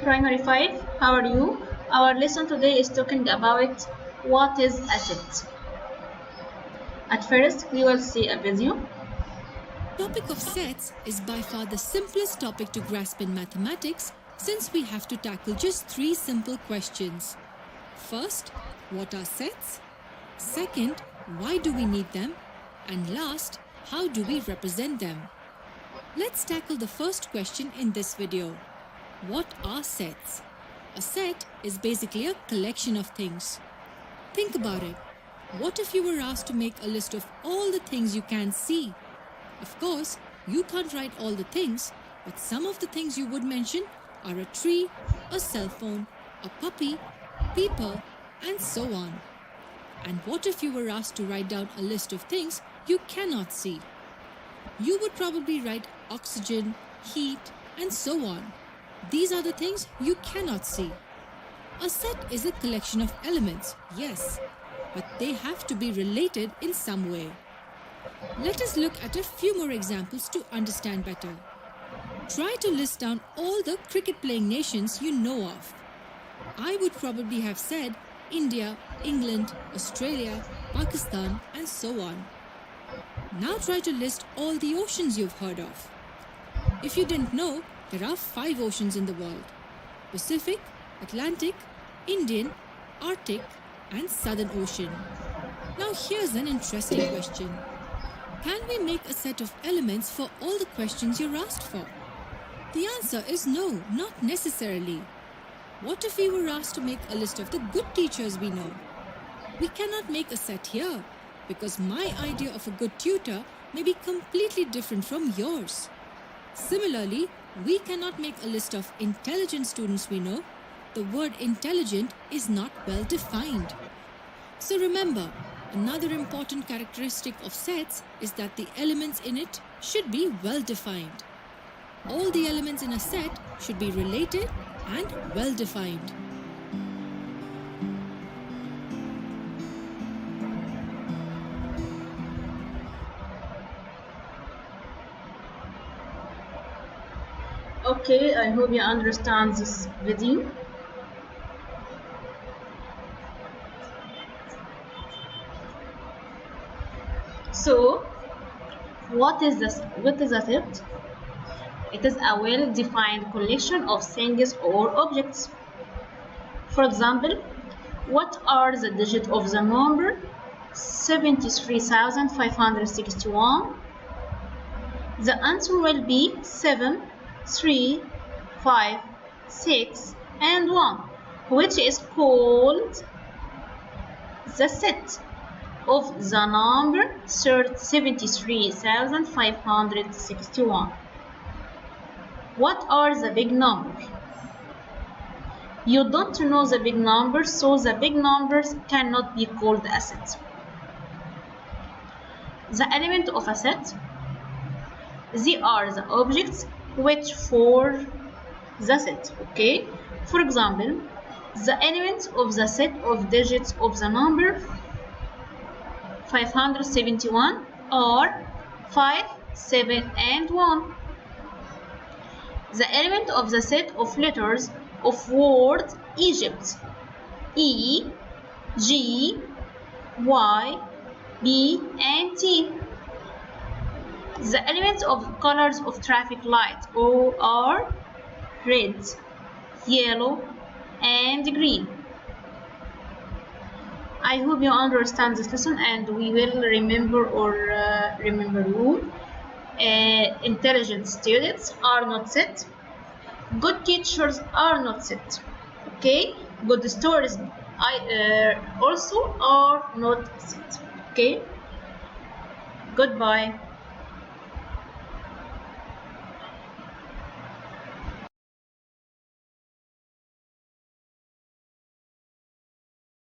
Primary 5, how are you? Our lesson today is talking about what is a set. At first, we will see a video. Topic of sets is by far the simplest topic to grasp in mathematics since we have to tackle just 3 simple questions. First, what are sets? Second, why do we need them? And last, how do we represent them? Let's tackle the first question in this video. What are sets? A set is basically a collection of things. Think about it. What if you were asked to make a list of all the things you can see? Of course, you can't write all the things, but some of the things you would mention are a tree, a cell phone, a puppy, people, and so on. And what if you were asked to write down a list of things you cannot see? You would probably write oxygen, heat, and so on. These are the things you cannot see. A set is a collection of elements, yes, but they have to be related in some way. Let us look at a few more examples to understand better. Try to list down all the cricket-playing nations you know of. I would probably have said India, England, Australia, Pakistan, and so on. Now try to list all the oceans you've heard of. If you didn't know, there are 5 oceans in the world: Pacific, Atlantic, Indian, Arctic, and Southern Ocean. Now here's an interesting question. Can we make a set of elements for all the questions you're asked for? The answer is no, not necessarily. What if we were asked to make a list of the good teachers we know? We cannot make a set here because my idea of a good tutor may be completely different from yours. Similarly, we cannot make a list of intelligent students we know. The word intelligent is not well defined. So remember, another important characteristic of sets is that the elements in it should be well defined. All the elements in a set should be related and well defined. Okay, I hope you understand this video. So, what is a set? It is a well-defined collection of things or objects. For example, what are the digits of the number 73,561? The answer will be 7, 3, 5, 6, and 1, which is called the set of the number 73,561. What are the big numbers? You don't know the big numbers, so the big numbers cannot be called a set. The element of a set, they are the objects which form the set, okay? For example, the elements of the set of digits of the number 571 are 5, 7, and 1. The element of the set of letters of word Egypt: E, G, Y, B, and T. The elements of colors of traffic light are red, yellow, and green. I hope you understand this lesson and we will remember rule. Intelligent students are not set. Good teachers are not set. Okay? Good stories also are not set. Okay? Goodbye.